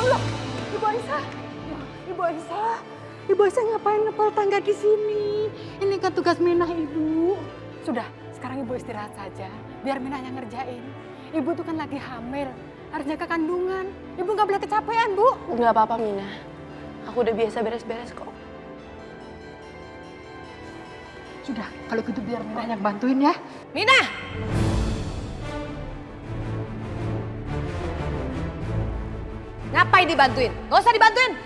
Allah, Ibu Aisyah. Ibu Aisyah. Ibu Aisyah ngapain ngepel tangga di sini? Ini kan tugas Minah, Ibu. Sudah, sekarang Ibu istirahat saja. Biar Minah yang ngerjain. Ibu tuh kan lagi hamil. Harus jaga kandungan. Ibu nggak boleh kecapean, Bu. Nggak apa-apa, Mina. Aku udah biasa beres-beres kok. Sudah, kalau gitu biar Minah yang bantuin ya. Minah! Ngapain dibantuin? Gak usah dibantuin.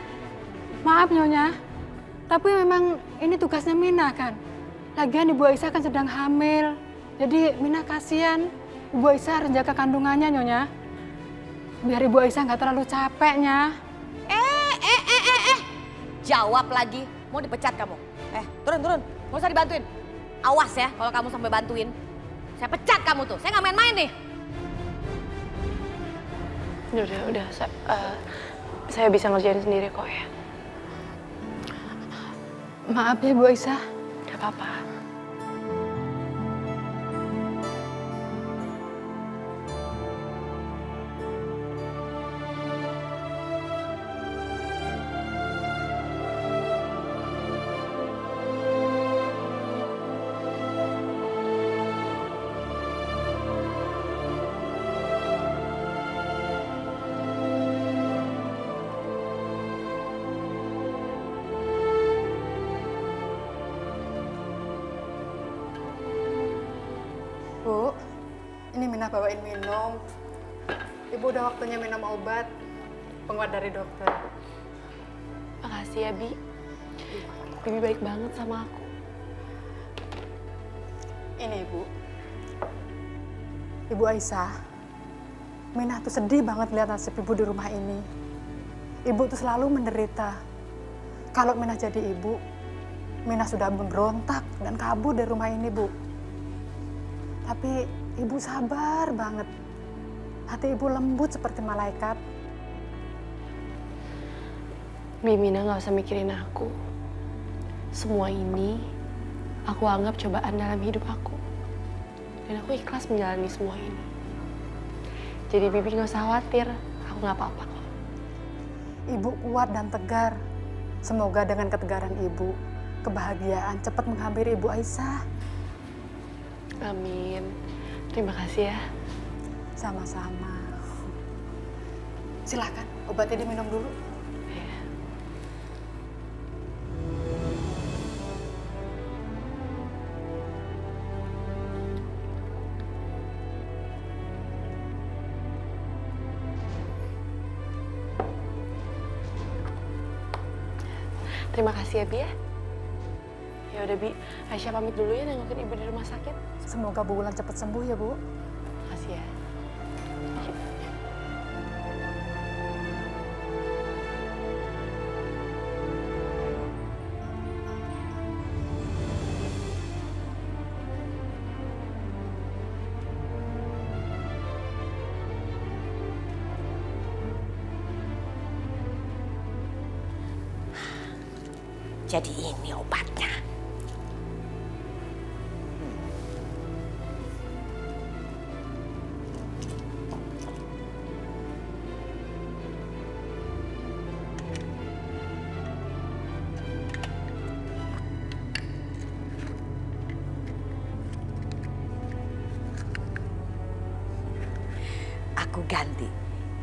Maaf Nyonya, tapi memang ini tugasnya Minah kan. Lagian Ibu Aisyah kan sedang hamil. Jadi Minah kasihan. Ibu Aisyah harus jaga kandungannya Nyonya. Biar Ibu Aisyah nggak terlalu capeknya. Jawab lagi. Mau dipecat kamu. Turun. Gak usah dibantuin. Awas ya kalau kamu sampai bantuin. Saya pecat kamu tuh. Saya nggak main-main nih. Udah. Saya bisa ngerjain sendiri kok ya. Maaf ya Bu Aisyah. Gak apa-apa. Bu, ini Minah bawain minum. Ibu udah waktunya minum obat. Penguat dari dokter. Makasih ya, Bi. Bibi baik banget sama aku. Ini Ibu. Ibu Aisyah, Minah tuh sedih banget lihat nasib Ibu di rumah ini. Ibu tuh selalu menderita. Kalau Minah jadi ibu, Minah sudah memberontak dan kabur dari rumah ini, Bu. Tapi Ibu sabar banget. Hati Ibu lembut seperti malaikat. Mina gak usah mikirin aku. Semua ini aku anggap cobaan dalam hidup aku. Dan aku ikhlas menjalani semua ini. Jadi Bibi gak usah khawatir. Aku gak apa-apa kok. Ibu kuat dan tegar. Semoga dengan ketegaran Ibu, kebahagiaan cepat menghampiri Ibu Aisyah. Amin. Terima kasih ya. Sama-sama. Silakan, obatnya diminum dulu. Ya. Terima kasih ya, Bi ya. Ya udah, Bi. Aisyah pamit dulu ya nengokin Ibu di rumah sakit. Semoga Bu Wulan cepat sembuh ya, Bu. Makasih ya. Jadi ini obatnya. Aku ganti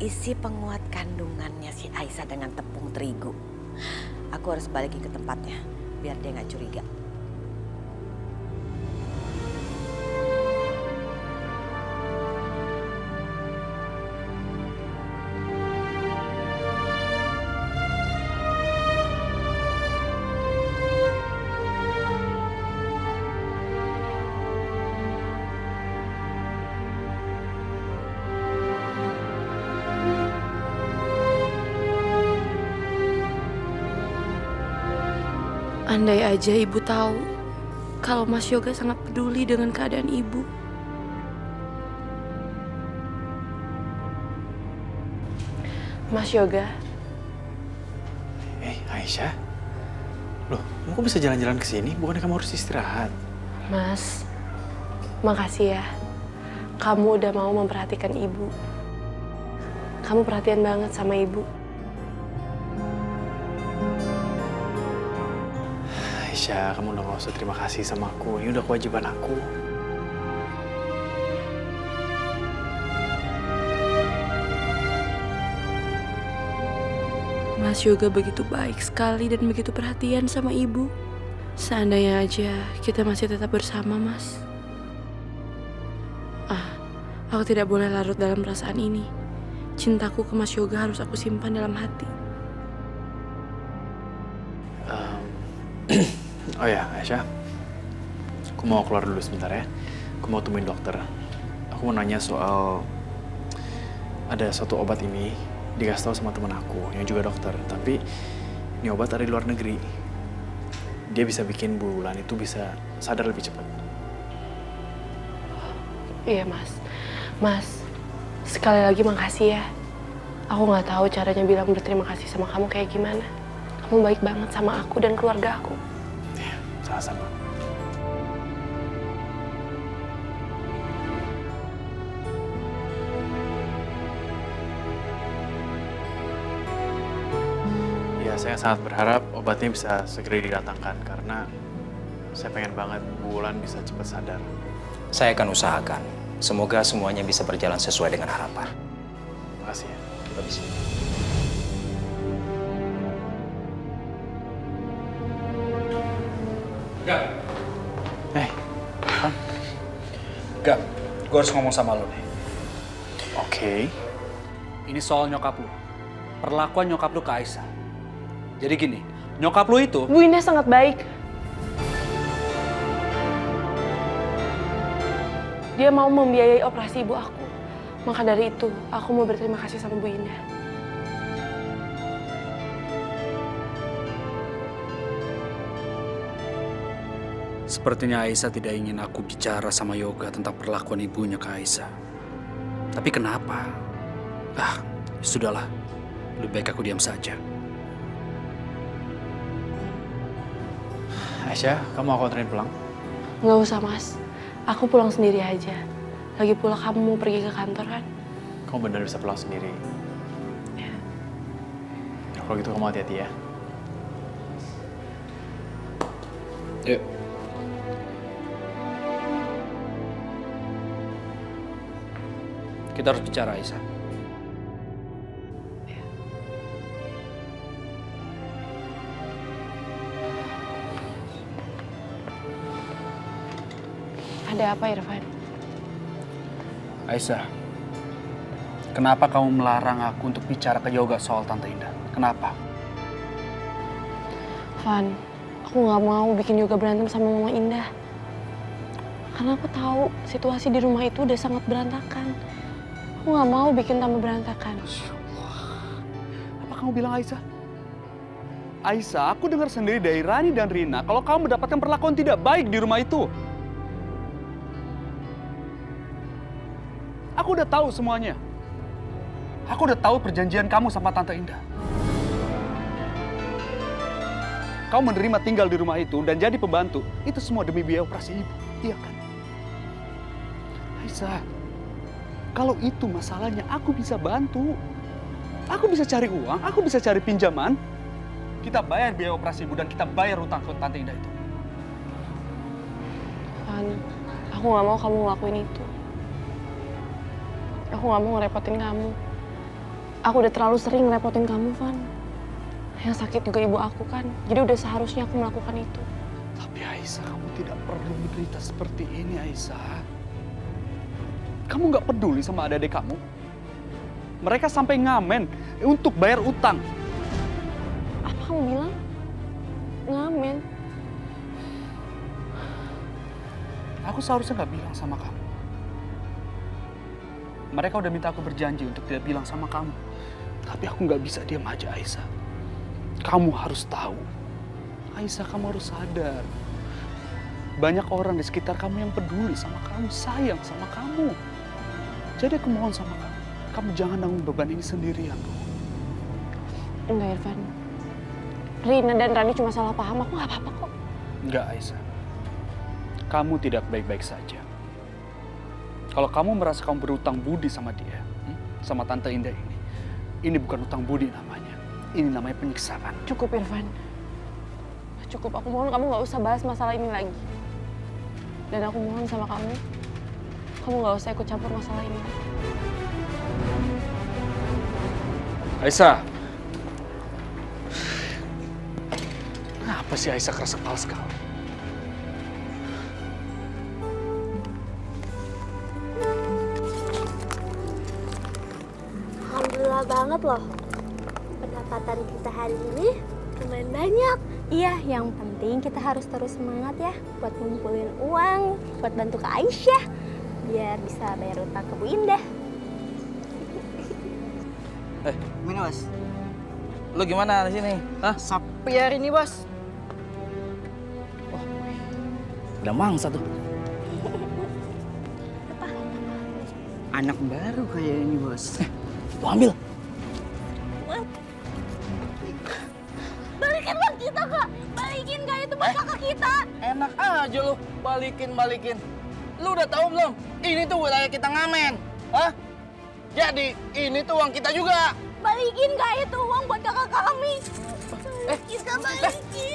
isi penguat kandungannya si Aisyah dengan tepung terigu. Aku harus balikin ke tempatnya biar dia nggak curiga. Andai aja Ibu tahu kalau Mas Yoga sangat peduli dengan keadaan Ibu. Mas Yoga. Aisyah? Loh, kamu kok bisa jalan-jalan ke sini? Bukannya kamu harus istirahat? Mas, makasih ya. Kamu udah mau memperhatikan Ibu. Kamu perhatian banget sama Ibu. Aisyah, kamu udah gak usah terima kasih sama aku. Ini udah kewajiban aku. Mas Yoga begitu baik sekali dan begitu perhatian sama ibu. Seandainya aja kita masih tetap bersama, Mas. Aku tidak boleh larut dalam perasaan ini. Cintaku ke Mas Yoga harus aku simpan dalam hati. Oh ya, Aisyah. Aku mau keluar dulu sebentar ya. Aku mau temuin dokter. Aku mau nanya soal ada satu obat ini dikasih tahu sama teman aku yang juga dokter. Tapi ini obat ada di luar negeri. Dia bisa bikin bulan itu bisa sadar lebih cepat. Iya, Mas. Mas, sekali lagi makasih ya. Aku nggak tahu caranya bilang berterima kasih sama kamu kayak gimana. Kamu baik banget sama aku dan keluarga aku. Ya, sama-sama. Ya, saya sangat berharap obatnya bisa segera didatangkan karena saya pengen banget Bu Wulan bisa cepat sadar. Saya akan usahakan. Semoga semuanya bisa berjalan sesuai dengan harapan. Terima kasih ya. Permisi. Gak, Kan? gak. Gue harus ngomong sama lo nih. Oke. Ini soal nyokap lo. Perlakuan nyokap lo ke Aisyah. Jadi gini, nyokap lo itu... Bu Indah sangat baik. Dia mau membiayai operasi ibu aku. Maka dari itu, aku mau berterima kasih sama Bu Indah. Sepertinya Aisyah tidak ingin aku bicara sama Yoga tentang perlakuan ibunya ke Aisyah. Tapi kenapa? Sudahlah. Lebih baik aku diam saja. Aisyah, kamu aku anterin pulang? Nggak usah, Mas. Aku pulang sendiri aja. Lagi pula kamu mau pergi ke kantor kan? Kamu benar bisa pulang sendiri. Ya. Kalau gitu kamu hati-hati ya. Yuk. Kita harus bicara, Aisyah. Ada apa, Irfan? Aisyah, kenapa kamu melarang aku untuk bicara ke Yoga soal Tante Indah? Kenapa? Van, aku nggak mau bikin Yoga berantem sama Mama Indah. Karena aku tahu situasi di rumah itu udah sangat berantakan. Aku nggak mau bikin tambah berantakan. Apa kamu bilang, Aisyah? Aisyah, aku dengar sendiri dari Rani dan Rina kalau kamu mendapatkan perlakuan tidak baik di rumah itu. Aku udah tahu semuanya. Aku udah tahu perjanjian kamu sama Tante Indah. Kamu menerima tinggal di rumah itu dan jadi pembantu. Itu semua demi biaya operasi ibu. Iya kan? Aisyah, kalau itu masalahnya aku bisa bantu. Aku bisa cari uang, aku bisa cari pinjaman. Kita bayar biaya operasi ibu dan kita bayar utang ke Tante Indah itu. Van, aku nggak mau kamu ngelakuin itu. Aku nggak mau ngerepotin kamu. Aku udah terlalu sering ngerepotin kamu, Van. Yang sakit juga ibu aku kan. Jadi udah seharusnya aku melakukan itu. Tapi Aisyah, kamu tidak perlu menderita seperti ini, Aisyah. Kamu nggak peduli sama adik-adik kamu? Mereka sampai ngamen untuk bayar utang. Apa kamu bilang? Ngamen? Aku seharusnya nggak bilang sama kamu. Mereka udah minta aku berjanji untuk tidak bilang sama kamu. Tapi aku nggak bisa diam aja, Aisyah. Kamu harus tahu. Aisyah, kamu harus sadar. Banyak orang di sekitar kamu yang peduli sama kamu, sayang sama kamu. Jadi aku mohon sama kamu, kamu jangan nanggung beban ini sendirian. Enggak, Irfan. Rina dan Rani cuma salah paham. Aku nggak apa-apa kok. Enggak, Aisyah. Kamu tidak baik-baik saja. Kalau kamu merasa kamu berutang budi sama dia, sama Tante Indah ini bukan utang budi namanya. Ini namanya penyiksaan. Cukup, Irfan. cukup. Aku mohon kamu nggak usah bahas masalah ini lagi. Dan aku mohon sama kamu nggak usah ikut campur masalah ini lagi. Aisyah. Kenapa sih Aisyah keras kepala sekali? Alhamdulillah banget loh. Pendapatan kita hari ini lumayan banyak. Iya, yang penting kita harus terus semangat ya buat ngumpulin uang, buat bantu Kak Aisyah biar bisa bayar utang ke Bu Indah. Gimana, Bos? Lu gimana di sini? Hah? Sapi hari ini, Bos. Oh, ada mangsa tuh. Anak baru kayak ini, Bos. Lu ambil. Balikin uang kita, Kak. Balikin, Kak. Itu buat kakak kita. Enak aja lu balikin. Lu udah tahu belum? Ini tuh wilayah kita ngamen. Hah? Jadi ini tuh uang kita juga. Balikin, Kak. Itu uang buat kakak kami. Balikin, Kak. Balikin.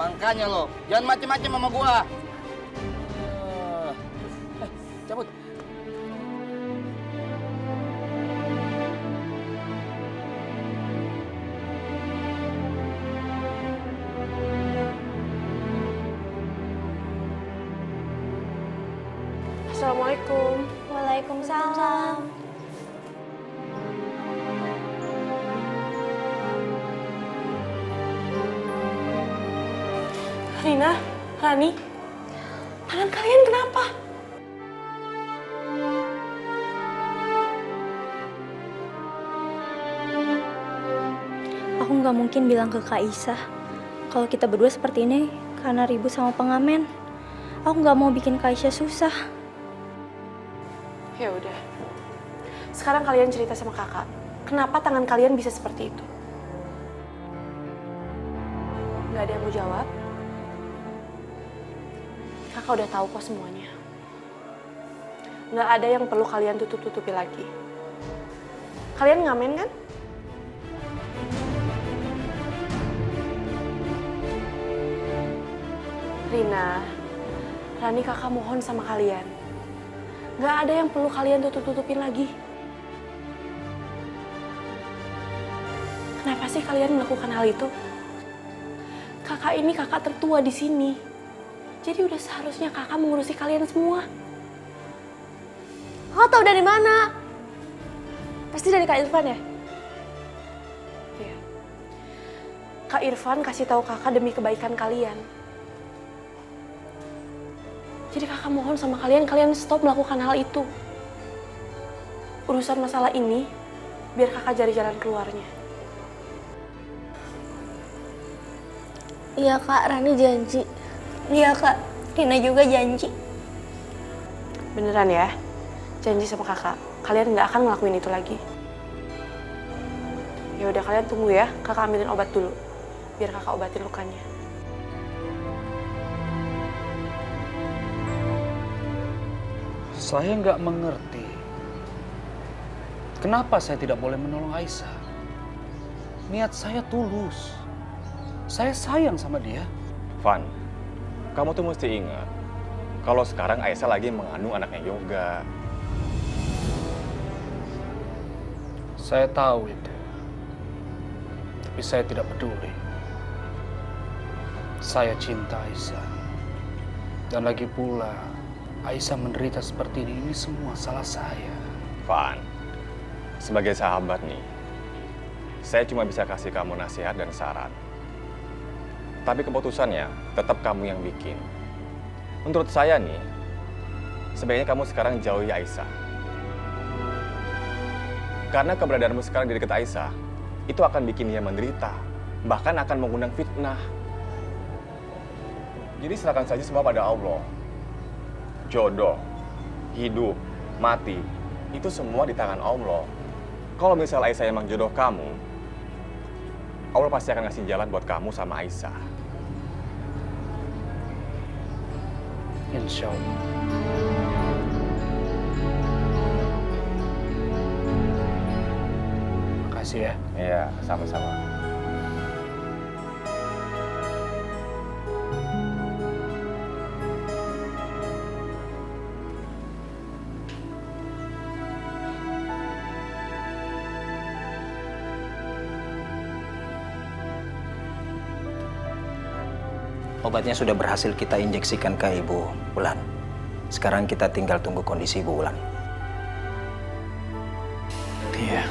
Makanya lo jangan macem-macem sama gua. Cabut. Assalamualaikum. Waalaikumsalam. Rina, Rani, tangan kalian kenapa? Aku nggak mungkin bilang ke Kak Isa kalau kita berdua seperti ini karena ribut sama pengamen. Aku nggak mau bikin Kak Isa susah. Ya udah. Sekarang kalian cerita sama kakak. Kenapa tangan kalian bisa seperti itu? Gak ada yang mau jawab? Kakak udah tahu kok semuanya. Gak ada yang perlu kalian tutup-tutupi lagi. Kalian ngamen kan? Rina, Rani kakak mohon sama kalian. Gak ada yang perlu kalian tutup-tutupin lagi. Kenapa sih kalian melakukan hal itu? Kakak ini kakak tertua di sini. Jadi udah seharusnya kakak mengurusi kalian semua. Kau tahu dari mana? Pasti dari Kak Irfan ya? Iya. Kak Irfan kasih tahu kakak demi kebaikan kalian. Jadi kakak mohon sama kalian, kalian stop melakukan hal itu. Urusan masalah ini, biar kakak cari jalan keluarnya. Iya Kak, Rani janji. Iya Kak, Rina juga janji. Beneran ya? Janji sama kakak, kalian nggak akan ngelakuin itu lagi. Ya udah kalian tunggu ya, kakak ambilin obat dulu. Biar kakak obatin lukanya. Saya nggak mengerti. Kenapa saya tidak boleh menolong Aisyah? Niat saya tulus. Saya sayang sama dia. Van, kamu tuh mesti ingat kalau sekarang Aisyah lagi mengandung anaknya Yoga. Saya tahu itu. Tapi saya tidak peduli. Saya cinta Aisyah. Dan lagi pula, Aisyah menderita seperti ini semua salah saya. Van, sebagai sahabat nih, saya cuma bisa kasih kamu nasihat dan saran. Tapi keputusannya tetap kamu yang bikin. Menurut saya nih, sebaiknya kamu sekarang jauhi Aisyah. Karena keberadaanmu sekarang di dekat Aisyah, itu akan bikin dia menderita. Bahkan akan mengundang fitnah. Jadi serahkan saja semua pada Allah. Jodoh, hidup, mati, itu semua di tangan Allah. Kalau misalnya Aisyah emang jodoh kamu, Allah pasti akan ngasih jalan buat kamu sama Aisyah. Insya Allah. Permisi ya. Iya, sama-sama. Obatnya sudah berhasil kita injeksikan ke Ibu Wulan. Sekarang kita tinggal tunggu kondisi Ibu Wulan. Iya.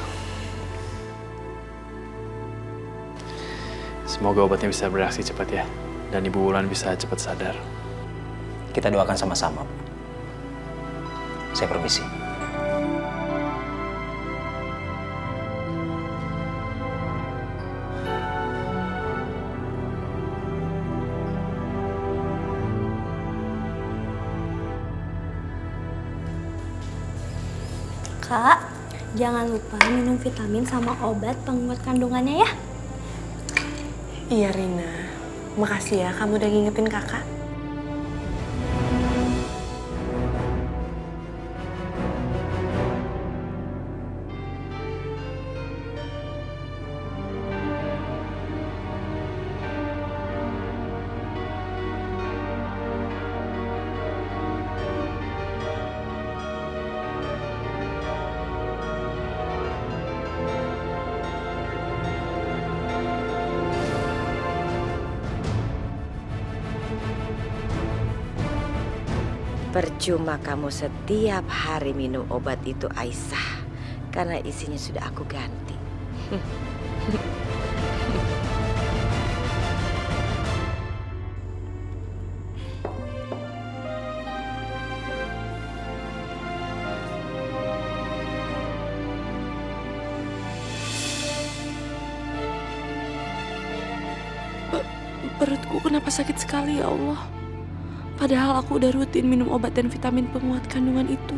Semoga obatnya bisa bereaksi cepat ya. Dan Ibu Wulan bisa cepat sadar. Kita doakan sama-sama. Saya permisi. Kak, jangan lupa minum vitamin sama obat penguat kandungannya ya. Iya Rina, makasih ya kamu udah ngingetin kakak. Percuma kamu setiap hari minum obat itu, Aisyah. Karena isinya sudah aku ganti. Perutku kenapa sakit sekali ya Allah? Padahal aku udah rutin minum obat dan vitamin penguat kandungan itu.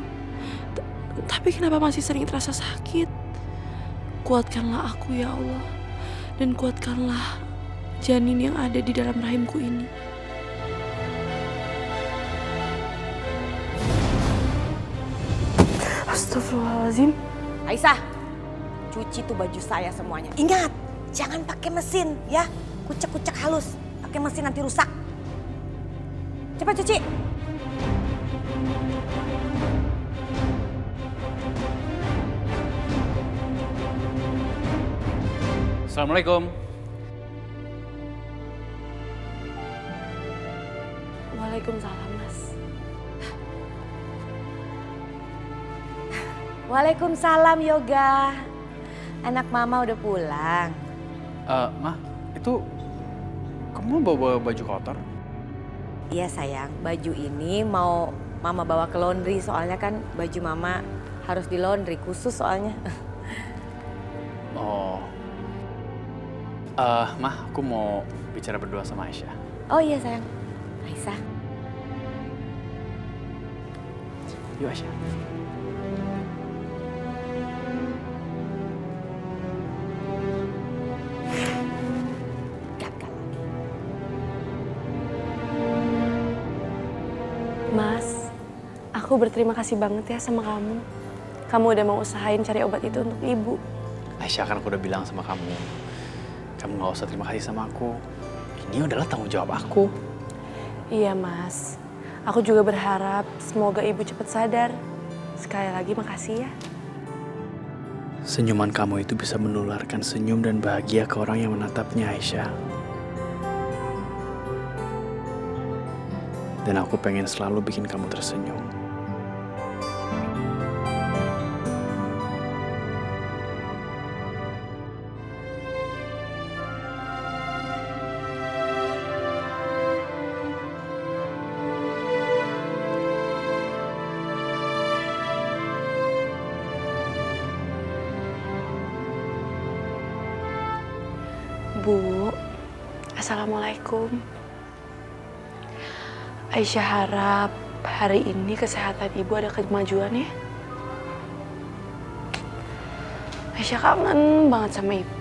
Tapi kenapa masih sering terasa sakit? Kuatkanlah aku ya Allah. Dan kuatkanlah janin yang ada di dalam rahimku ini. Astagfirullahaladzim. Aisyah, cuci tuh baju saya semuanya. Ingat, jangan pakai mesin ya. Kucek-kucek halus. Pakai mesin nanti rusak. Cepat cuci. Assalamualaikum. Waalaikumsalam, Mas. Waalaikumsalam Yoga. Anak mama udah pulang. Ma, itu kamu bawa baju kotor? Iya sayang, baju ini mau mama bawa ke laundry soalnya kan baju mama harus di laundry khusus soalnya. Oh. Ma, aku mau bicara berdua sama Aisyah. Oh iya sayang, Aisyah. Yuk Aisyah. Gagal lagi. Mas, aku berterima kasih banget ya sama kamu. Kamu udah mau usahain cari obat itu untuk ibu. Aisyah, kan aku udah bilang sama kamu. Kamu gak usah terima kasih sama aku. Ini adalah tanggung jawab aku. Iya mas, aku juga berharap semoga ibu cepat sadar. Sekali lagi makasih ya. Senyuman kamu itu bisa menularkan senyum dan bahagia ke orang yang menatapnya, Aisyah. Dan aku pengen selalu bikin kamu tersenyum. Bu, Assalamualaikum. Aisyah harap hari ini kesehatan ibu ada kemajuan ya. Aisyah kangen banget sama ibu.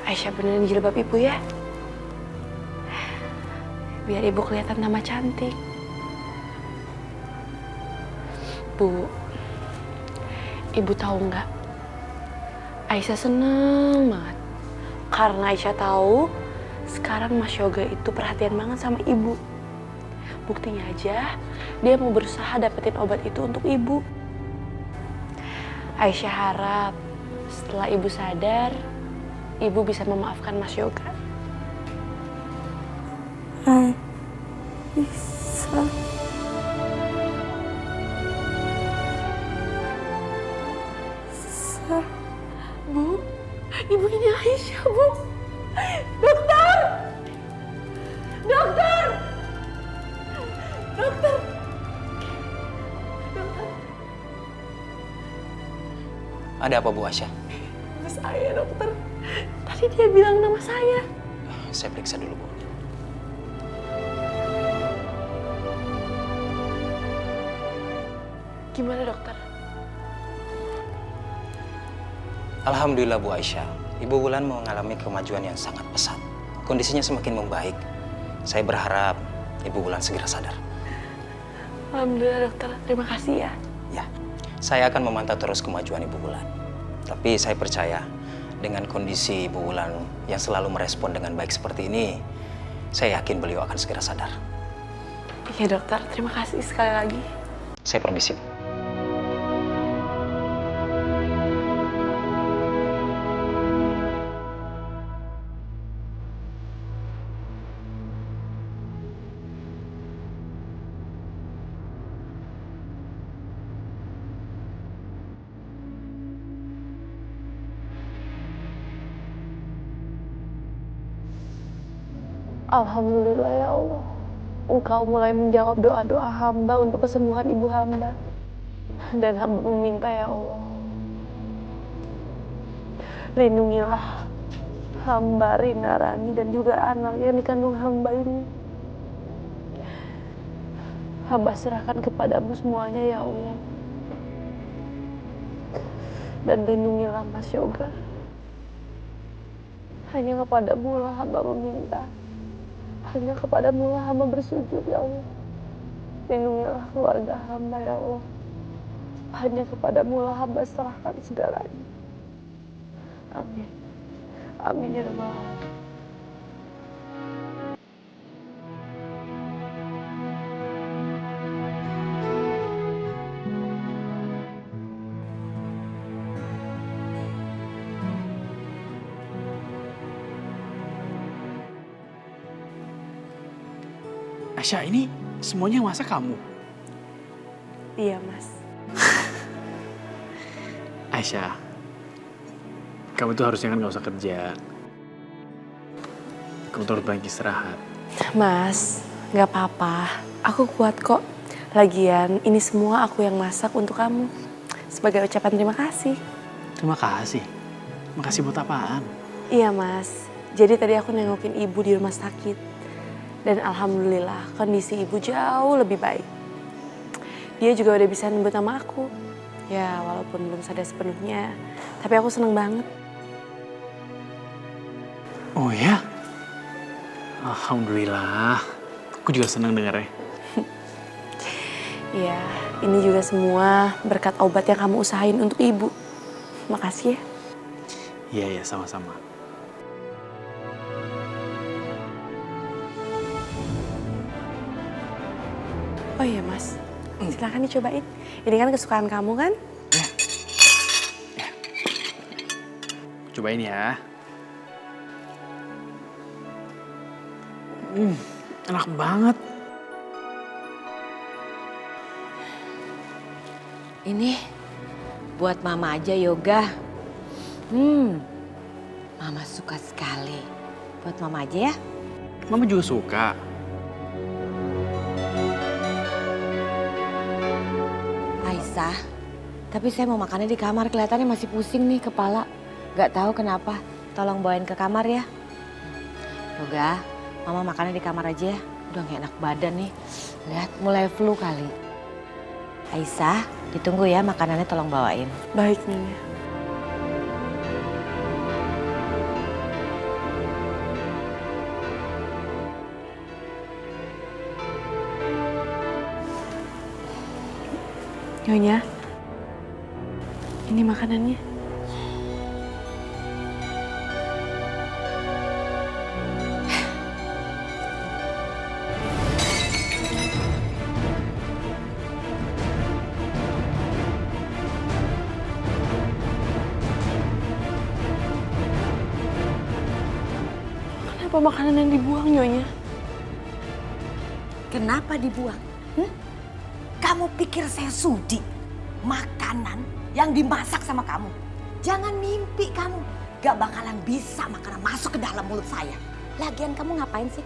Aisyah benerin jilbab ibu ya. Biar ibu kelihatan tambah cantik. Bu, ibu tahu nggak? Aisyah seneng banget. Karena Aisyah tahu sekarang Mas Yoga itu perhatian banget sama ibu. Buktinya aja, dia mau berusaha dapetin obat itu untuk ibu. Aisyah harap setelah ibu sadar, ibu bisa memaafkan Mas Yoga. Bu, ibu ini Aisyah, Bu. Dokter! Dokter! Dokter! Ada apa Bu Aisyah? Nama saya, dokter. Tadi dia bilang nama saya. Saya periksa dulu Bu. Gimana, dokter? Alhamdulillah Bu Aisyah, Ibu Wulan mengalami kemajuan yang sangat pesat. Kondisinya semakin membaik. Saya berharap Ibu Wulan segera sadar. Alhamdulillah, dokter. Terima kasih ya. Ya, saya akan memantau terus kemajuan Ibu Wulan. Tapi saya percaya dengan kondisi Ibu Wulan yang selalu merespon dengan baik seperti ini, saya yakin beliau akan segera sadar. Iya, dokter. Terima kasih sekali lagi. Saya permisi. Alhamdulillah ya Allah. Engkau mulai menjawab doa-doa hamba untuk kesembuhan ibu hamba. Dan hamba meminta ya Allah, lindungilah hamba Rina Rani dan juga anak yang dikandung hamba ini. Hamba serahkan kepadamu semuanya ya Allah. Dan lindungilah Mas Yoga. Hanya kepadamu lah hamba meminta. Hanya kepadamu lah hamba bersujud ya Allah. Lindungilah keluarga hamba ya Allah. Hanya kepadamu lah hamba serahkan segalanya. Amin. Amin ya Rabbal alamin. Aisyah, ini semuanya yang masak kamu? Iya, Mas. Aisyah, kamu tuh harusnya kan gak usah kerja. Kamu tuh harus banyak istirahat. Mas, gak apa-apa. Aku kuat kok. Lagian, ini semua aku yang masak untuk kamu. Sebagai ucapan terima kasih. Terima kasih. Makasih buat apaan? Iya, Mas. Jadi tadi aku nengokin ibu di rumah sakit. Dan alhamdulillah kondisi ibu jauh lebih baik. Dia juga udah bisa nyebut nama aku. Ya walaupun belum sadar sepenuhnya, tapi aku seneng banget. Oh ya? Alhamdulillah. Aku juga senang dengarnya. Ya, ini juga semua berkat obat yang kamu usahain untuk ibu. Makasih ya. Iya, iya, sama-sama. Oh iya Mas, silakan dicobain. Ini kan kesukaan kamu kan? Cobain ya. Enak banget. Ini buat Mama aja Yoga. Mama suka sekali. Buat Mama aja ya. Mama juga suka. Aisyah, tapi saya mau makannya di kamar. Kelihatannya masih pusing nih kepala. Gak tahu kenapa. Tolong bawain ke kamar ya. Yoga, Mama makannya di kamar aja ya. Udah gak enak badan nih. Lihat mulai flu kali. Aisyah, ditunggu ya makanannya tolong bawain. Baik Nyonya. Nyonya, ini makanannya. Kenapa makanan yang dibuang, Nyonya? Kenapa dibuang? Kamu pikir saya sudi makanan yang dimasak sama kamu? Jangan mimpi kamu. Gak bakalan bisa makanan masuk ke dalam mulut saya. Lagian kamu ngapain sih?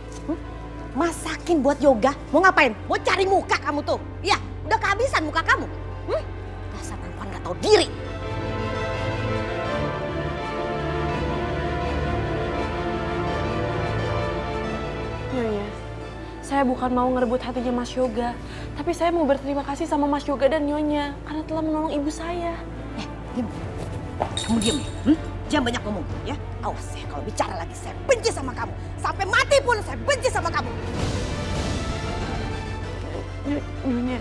Masakin buat yoga? Mau ngapain? Mau cari muka kamu tuh? Ya, udah kehabisan muka kamu. Dasar perempuan gak tahu diri. Nyonya, saya bukan mau ngerebut hatinya Mas Yoga, tapi saya mau berterima kasih sama Mas Yoga dan Nyonya karena telah menolong ibu saya. Diam. Kamu diam ya? Jangan banyak ngomong ya. Awas ya kalau bicara lagi saya benci sama kamu. Sampai mati pun saya benci sama kamu. Nyonya,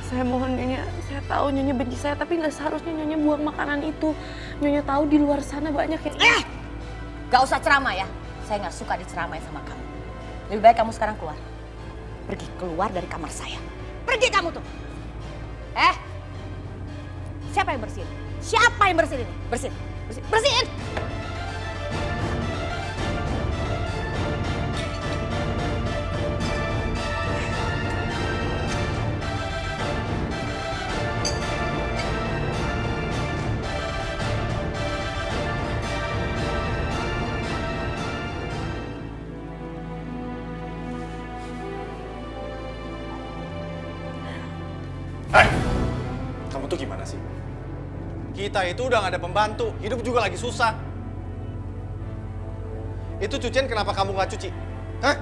saya mohon Nyonya, saya tahu Nyonya benci saya, tapi nggak seharusnya Nyonya buang makanan itu. Nyonya tahu di luar sana banyak yang... Gak usah ceramah ya. Saya nggak suka diceramain sama kamu. Lebih baik kamu sekarang keluar. Pergi keluar dari kamar saya. Pergi kamu tuh. Siapa yang bersihin? Siapa yang bersihin ini? Bersihin. Bersihin. Kamu tuh gimana sih? Kita itu udah gak ada pembantu, hidup juga lagi susah. Itu cucian kenapa kamu gak cuci? Hah?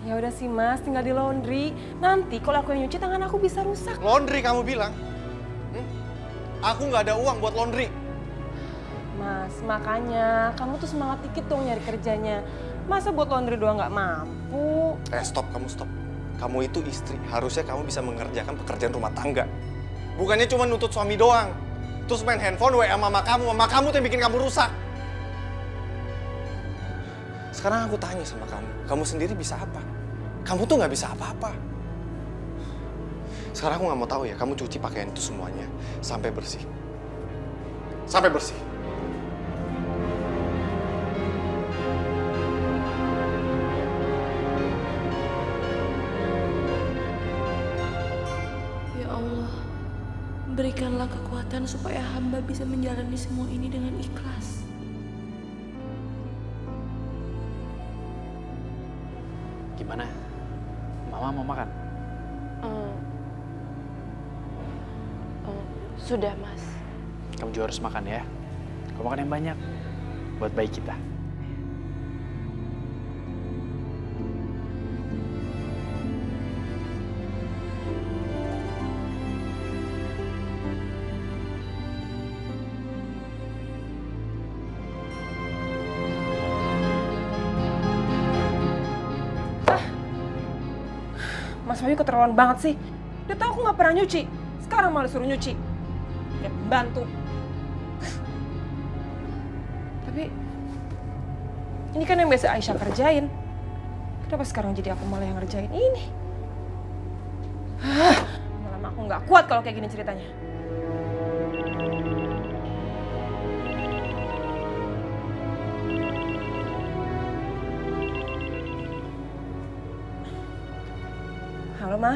Ya udah sih Mas, tinggal di laundry. Nanti kalau aku yang nyuci tangan aku bisa rusak. Laundry kamu bilang? Aku gak ada uang buat laundry. Mas, makanya kamu tuh semangat dikit dong nyari kerjanya. Masa buat laundry doang gak mampu? Stop, kamu stop. Kamu itu istri, harusnya kamu bisa mengerjakan pekerjaan rumah tangga. Bukannya cuma nuntut suami doang. Terus main handphone, WA mama kamu tuh yang bikin kamu rusak. Sekarang aku tanya sama kamu sendiri bisa apa? Kamu tuh nggak bisa apa-apa. Sekarang aku nggak mau tahu ya, kamu cuci pakaian itu semuanya sampai bersih. Sampai bersih. Ya Allah, berikanlah kekuatan supaya hamba bisa menjalani semua ini dengan ikhlas. Gimana? Mama mau makan? Sudah, Mas. Kamu juga harus makan ya. Kamu makan yang banyak. Buat bayi kita. Mas Wahyu keterlaluan banget sih. Dia tahu aku nggak pernah nyuci. Sekarang malah suruh nyuci. Ya bantu. Tapi ini kan yang biasa Aisyah kerjain. Kenapa sekarang jadi aku malah yang ngerjain ini? Lama-lama aku nggak kuat kalau kayak gini ceritanya. Halo, Ma.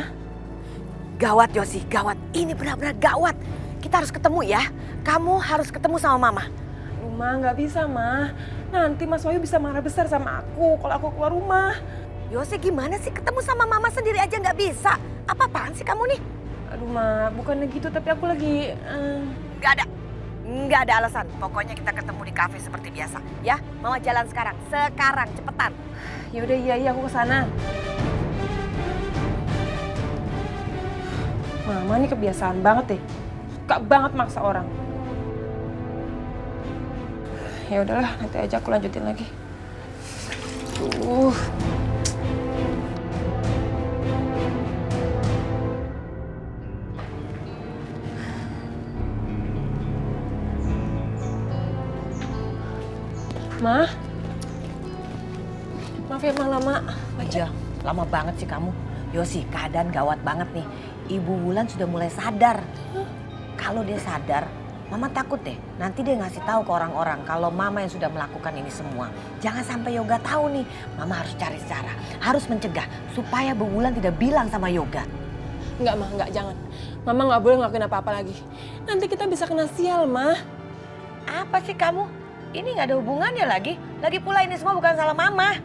Gawat, Yosi, gawat. Ini benar-benar gawat. Kita harus ketemu ya. Kamu harus ketemu sama Mama. Aduh, Ma, nggak bisa, Ma. Nanti Mas Wahyu bisa marah besar sama aku kalau aku keluar rumah. Yosi, gimana sih ketemu sama Mama sendiri aja nggak bisa? Apa-apaan sih kamu nih? Aduh, Ma, bukannya gitu, tapi aku lagi... Nggak ada alasan. Pokoknya kita ketemu di kafe seperti biasa. Ya, Mama jalan sekarang. Sekarang, cepetan. Ya udah, iya, aku kesana. Mama ini kebiasaan banget deh. Suka banget maksa orang. Ya udahlah, nanti aja aku lanjutin lagi. Ma, maaf ya Ma, lama. Aja, lama banget sih kamu. Yosi, keadaan gawat banget nih. Ibu Wulan sudah mulai sadar. Kalau dia sadar, Mama takut deh, nanti dia ngasih tahu ke orang-orang kalau Mama yang sudah melakukan ini semua. Jangan sampai Yoga tahu nih. Mama harus cari cara, harus mencegah supaya Bu Wulan tidak bilang sama Yoga. Enggak, Ma, enggak, jangan. Mama nggak boleh ngelakuin apa-apa lagi. Nanti kita bisa kena sial, Ma. Apa sih kamu? Ini nggak ada hubungannya lagi. Lagi pula ini semua bukan salah Mama.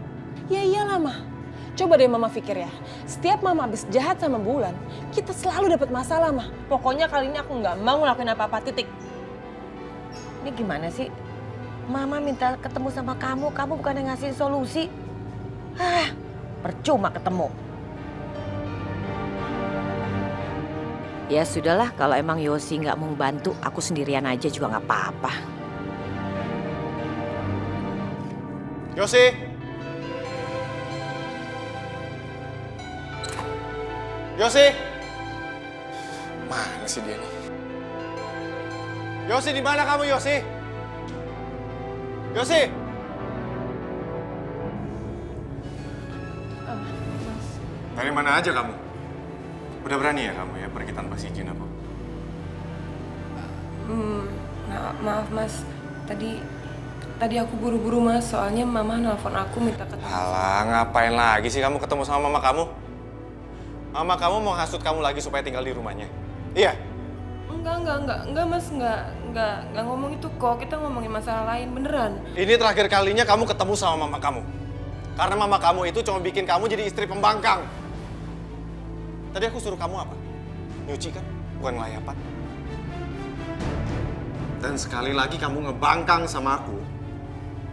Ya iyalah, Ma. Coba deh Mama pikir ya. Setiap Mama habis jahat sama Bulan, kita selalu dapat masalah, Ma. Pokoknya kali ini aku nggak mau ngelakuin apa-apa, titik. Ini gimana sih? Mama minta ketemu sama kamu bukan yang ngasih solusi. Percuma ketemu. Ya sudahlah, kalau emang Yosi nggak mau bantu, aku sendirian aja juga nggak apa-apa. Yosi! Yosi! Mana sih dia nih? Yosi, di mana kamu, Yosi? Yosi! Dari mana aja kamu? Udah berani ya kamu ya pergi tanpa izin aku? Maaf Mas, tadi aku buru-buru Mas, soalnya Mama nelpon aku minta ketemu. Alah, ngapain lagi sih kamu ketemu sama mama kamu? Mama kamu mau hasut kamu lagi supaya tinggal di rumahnya? Iya? Enggak Mas, enggak ngomong itu kok, kita ngomongin masalah lain, beneran. Ini terakhir kalinya kamu ketemu sama mama kamu. Karena mama kamu itu cuma bikin kamu jadi istri pembangkang. Tadi aku suruh kamu apa? Nyuci kan? Bukan ngelayapan. Dan sekali lagi kamu ngebangkang sama aku,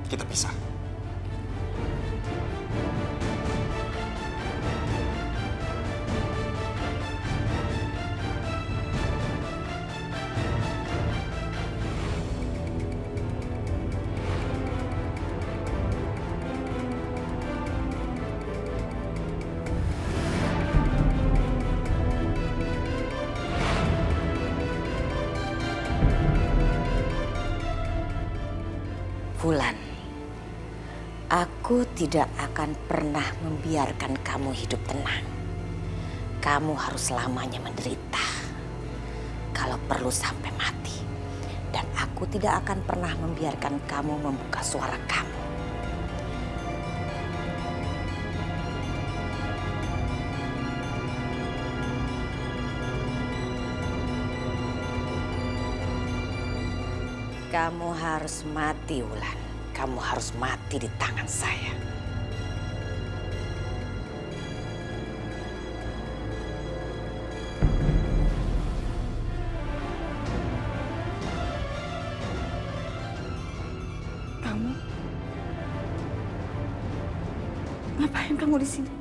kita pisah. Wulan, aku tidak akan pernah membiarkan kamu hidup tenang. Kamu harus selamanya menderita. Kalau perlu sampai mati. Dan aku tidak akan pernah membiarkan kamu membuka suara kamu. Kamu harus mati, Wulan. Kamu harus mati di tangan saya. Kamu? Ngapain kamu di sini?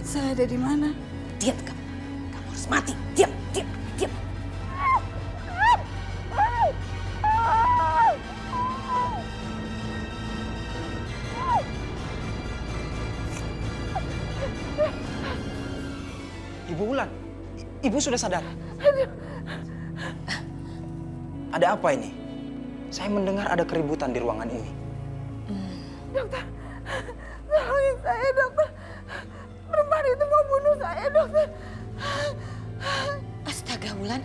Saya ada di mana? Diam kamu. Kamu harus mati. Diam, diam, diam. Ibu Wulan, Ibu sudah sadar? Ada apa ini? Saya mendengar ada keributan di ruangan ini. Dokter, tolongin saya, dokter. Perempuan itu mau bunuh saya, dokter. Astaga, Wulan.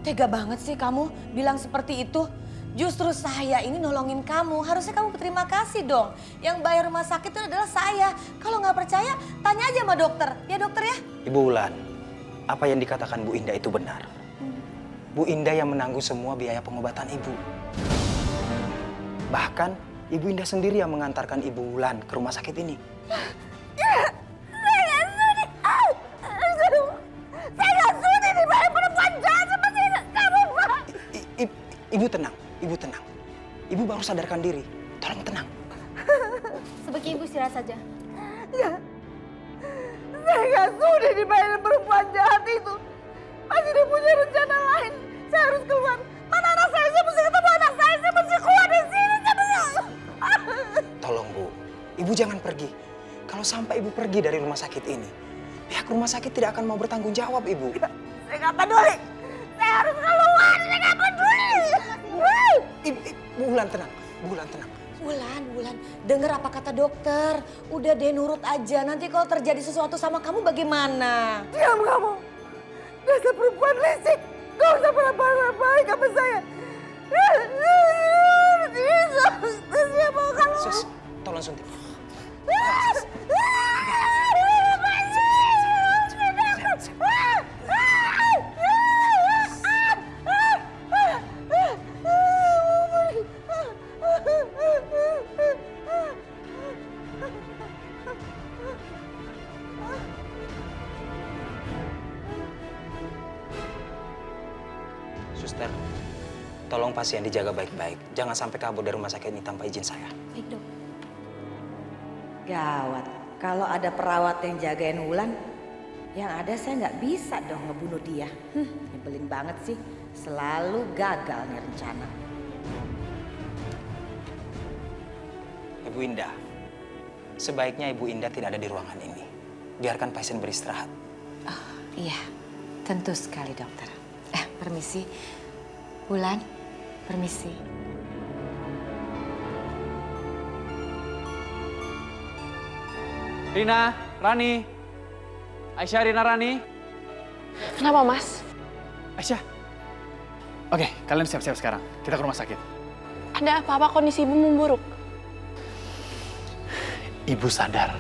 Tega banget sih kamu bilang seperti itu. Justru saya ini nolongin kamu. Harusnya kamu berterima kasih dong. Yang bayar rumah sakit itu adalah saya. Kalau nggak percaya, tanya aja sama dokter. Ya dokter ya? Ibu Wulan, apa yang dikatakan Bu Indah itu benar. Bu Indah yang menanggung semua biaya pengobatan Ibu. Bahkan Ibu Indah sendiri yang mengantarkan Ibu Wulan ke rumah sakit ini. Saya nggak sudi dibayar perempuan jahat seperti kamu, Pak. Ibu tenang, Ibu tenang. Ibu baru sadarkan diri. Tolong tenang. Sebaiknya Ibu istirahat saja. Saya nggak sudi dibayar perempuan jahat itu. Masih dia punya rencana lain. Saya harus keluar. Mana anak saya? Saya mesti ketemu anak saya. Saya mesti keluar dari sini. Saya mesti... Tolong Bu, Ibu jangan pergi. Kalau sampai Ibu pergi dari rumah sakit ini, pihak rumah sakit tidak akan mau bertanggung jawab, Ibu. Saya nggak peduli. Saya harus keluar. Saya nggak peduli. Bu Wulan tenang, Bu Wulan tenang. Wulan, denger apa kata dokter. Udah deh nurut aja, nanti kalau terjadi sesuatu sama kamu bagaimana? Diam kamu. Dasar perempuan licik. Gak usah pernah baik sama saya. Dia mau kalau... Sus, tolong suntik. Suster, tolong pasien dijaga baik-baik. Jangan sampai kabur dari rumah sakit ini tanpa izin saya. Baik, Dok. Gawat, kalau ada perawat yang jagain Wulan, yang ada saya nggak bisa dong ngebunuh dia. Nyebelin banget sih, selalu gagal nih rencana. Ibu Indah, sebaiknya Ibu Indah tidak ada di ruangan ini. Biarkan pasien beristirahat. Oh, iya, tentu sekali dokter. Permisi, Wulan, permisi. Rina, Rani. Aisyah, Rina, Rani. Kenapa, Mas? Aisyah. Oke, kalian siap-siap sekarang. Kita ke rumah sakit. Ada apa-apa kondisi ibu memburuk? Ibu sadar.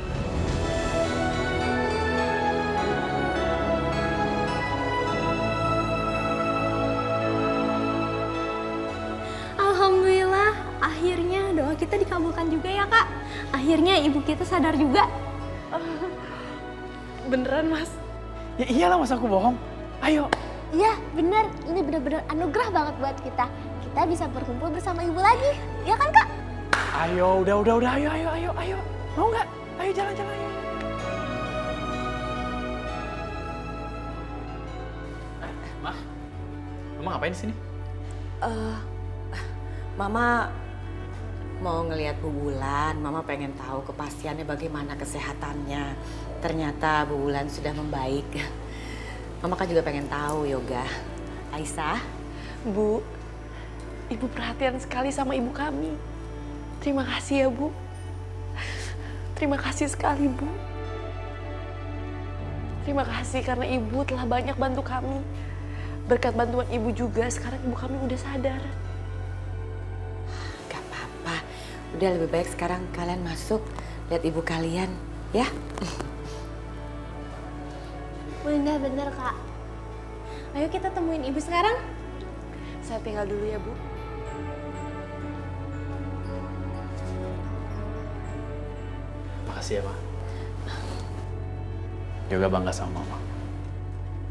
Alhamdulillah, akhirnya doa kita dikabulkan juga ya, Kak. Akhirnya ibu kita sadar juga. Beneran, Mas? Ya iyalah, masa aku bohong. Ayo. Iya, bener. Ini bener-bener anugerah banget buat kita. Kita bisa berkumpul bersama ibu lagi. Ya kan, Kak? Ayo, udah. Ayo. Mau nggak? Ayo jalan-jalan, ayo. Mama ngapain di sini? Mama mau ngelihat Bu Wulan, Mama pengen tahu kepastiannya bagaimana kesehatannya. Ternyata Bu Wulan sudah membaik. Mama kan juga pengen tahu, Yoga. Aisyah, Bu, Ibu perhatian sekali sama ibu kami. Terima kasih ya, Bu. Terima kasih sekali, Bu. Terima kasih karena Ibu telah banyak bantu kami. Berkat bantuan Ibu juga, sekarang ibu kami udah sadar. gak apa-apa. Udah lebih baik sekarang kalian masuk, lihat ibu kalian, ya? Bener, Kak. Ayo kita temuin ibu sekarang. Saya tinggal dulu ya, Bu. Makasih ya, Ma. Yoga bangga sama Mama.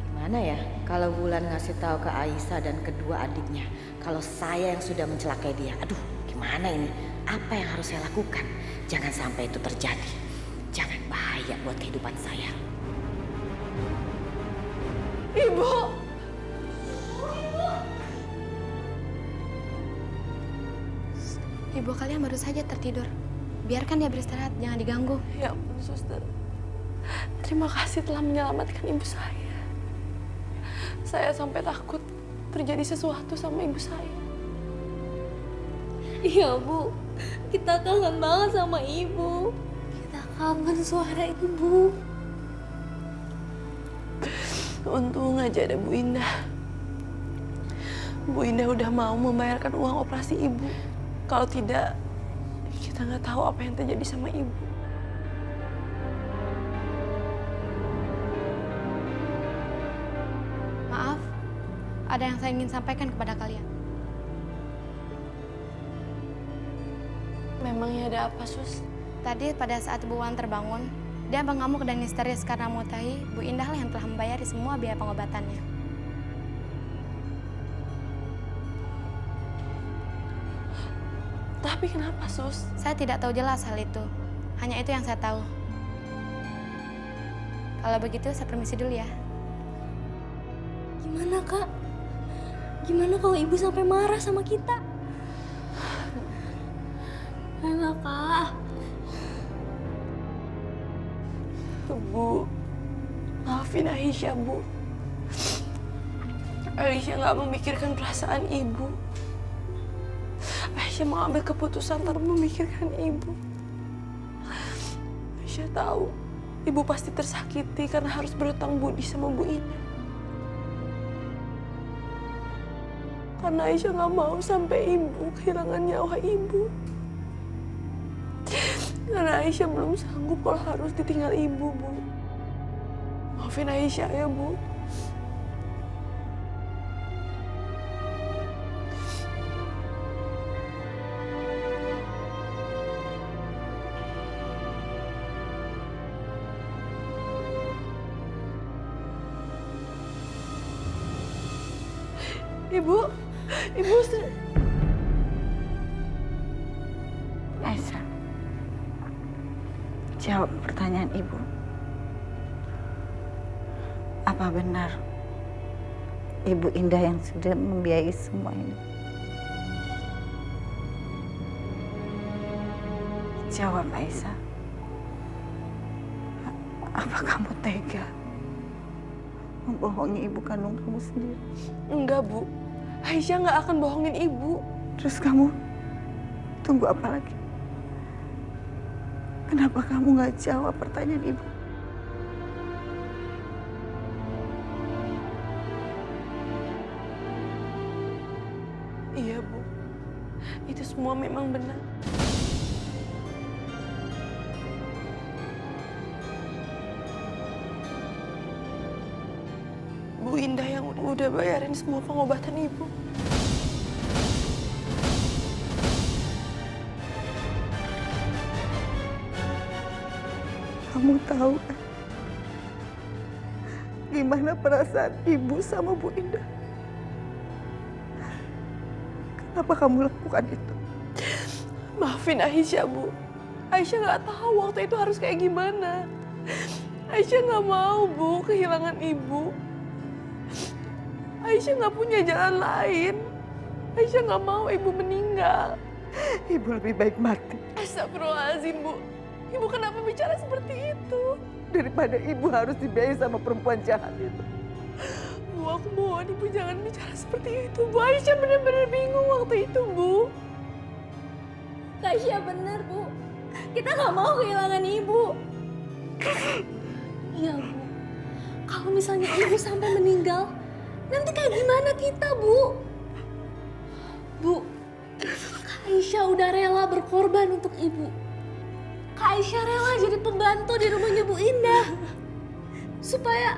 Gimana ya kalau Wulan ngasih tahu ke Aisyah dan kedua adiknya kalau saya yang sudah mencelakai dia. Aduh, gimana ini? Apa yang harus saya lakukan? Jangan sampai itu terjadi. Jangan bahaya buat kehidupan saya. Ibu! Ibu kalian baru saja tertidur. Biarkan dia beristirahat, jangan diganggu. Ya ampun, Suster. Terima kasih telah menyelamatkan ibu saya. Saya sampai takut terjadi sesuatu sama ibu saya. Iya, Bu. Kita kangen banget sama ibu. Kita kangen suara ibu. Untung aja ada Bu Indah. Bu Indah udah mau membayarkan uang operasi ibu. Kalau tidak, kita nggak tahu apa yang terjadi sama ibu. Maaf, ada yang saya ingin sampaikan kepada kalian. Memangnya ada apa, Sus? Tadi pada saat Bu Wulan terbangun, dia mengamuk dan histeris karena mengetahui Bu Indah lah yang telah membayari semua biaya pengobatannya. Tapi kenapa, Sus? Saya tidak tahu jelas hal itu. Hanya itu yang saya tahu. Kalau begitu, saya permisi dulu ya. Gimana, Kak? Gimana kalau ibu sampai marah sama kita? Ayolah, Kak. Bu, maafin Aisyah, Bu. Aisyah nggak memikirkan perasaan ibu. Aisyah mengambil keputusan tanpa memikirkan ibu. Aisyah tahu ibu pasti tersakiti karena harus berutang budi sama Bu Indah. Karena Aisyah nggak mau sampai ibu kehilangan nyawa ibu. Karena Aisyah belum sanggup kalau harus ditinggal ibu, Bu. Maafin Aisyah ya, Bu. Ibu, Aisyah, jawab pertanyaan ibu. Apa benar Ibu Indah yang sudah membiayai semua ini? Jawab, Aisyah. Apa kamu tega membohongi ibu kandung kamu sendiri? Enggak, Bu. Aisyah nggak akan bohongin ibu. Terus kamu tunggu apa lagi? Kenapa kamu nggak jawab pertanyaan ibu? Iya, Bu. Itu semua memang benar. Bu Indah yang udah bayarin semua pengobatan ibu. Kamu tahu kan gimana perasaan ibu sama Bu Indah? Kenapa kamu lakukan itu? Maafin Aisyah, Bu. Aisyah nggak tahu waktu itu harus kayak gimana. Aisyah nggak mau, Bu, kehilangan ibu. Aisyah nggak punya jalan lain. Aisyah nggak mau ibu meninggal. Ibu lebih baik mati Astagfirullahaladzim, Bu. Ibu kenapa bicara seperti itu? daripada ibu harus dibiayai sama perempuan jahat itu. Bu, aku mohon ibu jangan bicara seperti itu, Bu. Aisyah benar-benar bingung waktu itu, Bu. Aisyah benar, Bu. Kita nggak mau kehilangan ibu. Iya, Bu. Kalau misalnya ibu sampai meninggal, nanti kayak gimana kita, Bu? Bu, Kak Aisyah udah rela berkorban untuk ibu. Kak Aisyah rela jadi pembantu di rumahnya Bu Indah. Supaya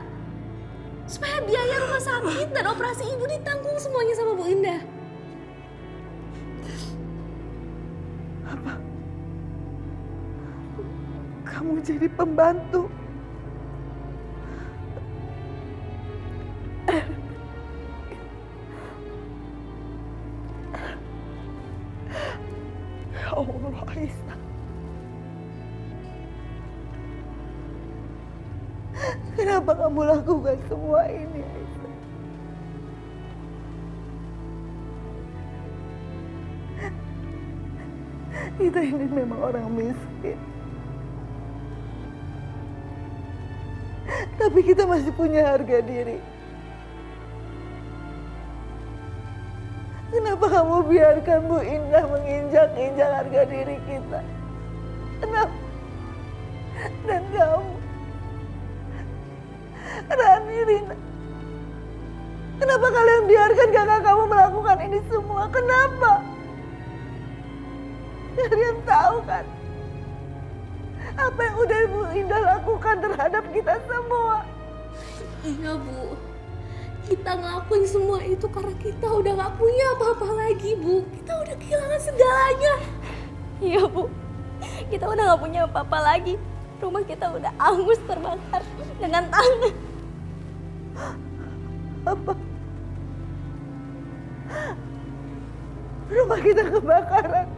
biaya rumah sakit dan operasi ibu ditanggung semuanya sama Bu Indah. Apa? Kamu jadi pembantu? Ya Allah, Aisyah. Kenapa kamu lakukan semua ini, Aisyah? Kita ini memang orang miskin. Tapi kita masih punya harga diri. Kenapa kamu biarkan Bu Indah menginjak-injak harga diri kita? Kenapa? Dan kamu, Rani, Rina, kenapa kalian biarkan kakak kamu melakukan ini semua? Kenapa? Kalian tahu kan apa yang udah Ibu Indah lakukan terhadap kita semua? Iya, Bu. Kita ngelakuin semua itu karena kita udah gak punya apa-apa lagi, Bu. Kita udah kehilangan segalanya. Iya, Bu. Kita udah gak punya apa-apa lagi. Rumah kita udah hangus terbakar dengan tangan. Apa? Rumah kita kebakaran.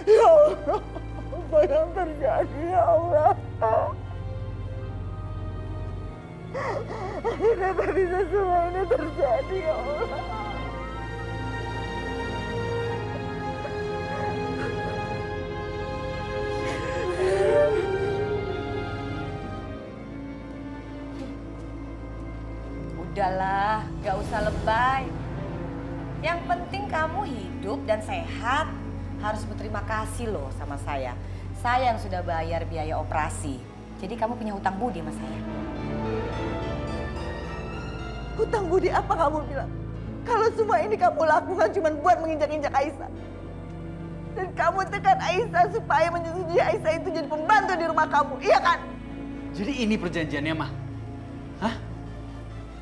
Ya Allah, apa yang terjadi, ya Allah? Kenapa bisa semua ini terjadi, ya Allah? Udahlah, gak usah lebay. Yang penting kamu hidup dan sehat. Harus berterima kasih loh sama saya. Saya yang sudah bayar biaya operasi. Jadi kamu punya hutang budi sama saya. Hutang budi apa kamu bilang? Kalau semua ini kamu lakukan cuma buat menginjak-injak Aisyah. Dan kamu tekan Aisyah supaya menyetujui Aisyah itu jadi pembantu di rumah kamu, iya kan? Jadi ini perjanjiannya, Ma? Hah?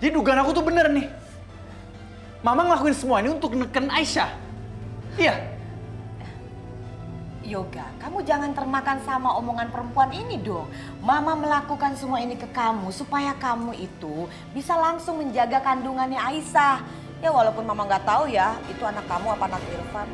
Jadi dugaan aku tuh bener nih. Mama ngelakuin semua ini untuk neken Aisyah. Iya. Yoga, kamu jangan termakan sama omongan perempuan ini dong. Mama melakukan semua ini ke kamu supaya kamu itu bisa langsung menjaga kandungannya Aisyah. Ya walaupun mama nggak tahu ya, itu anak kamu apa anak Irfan.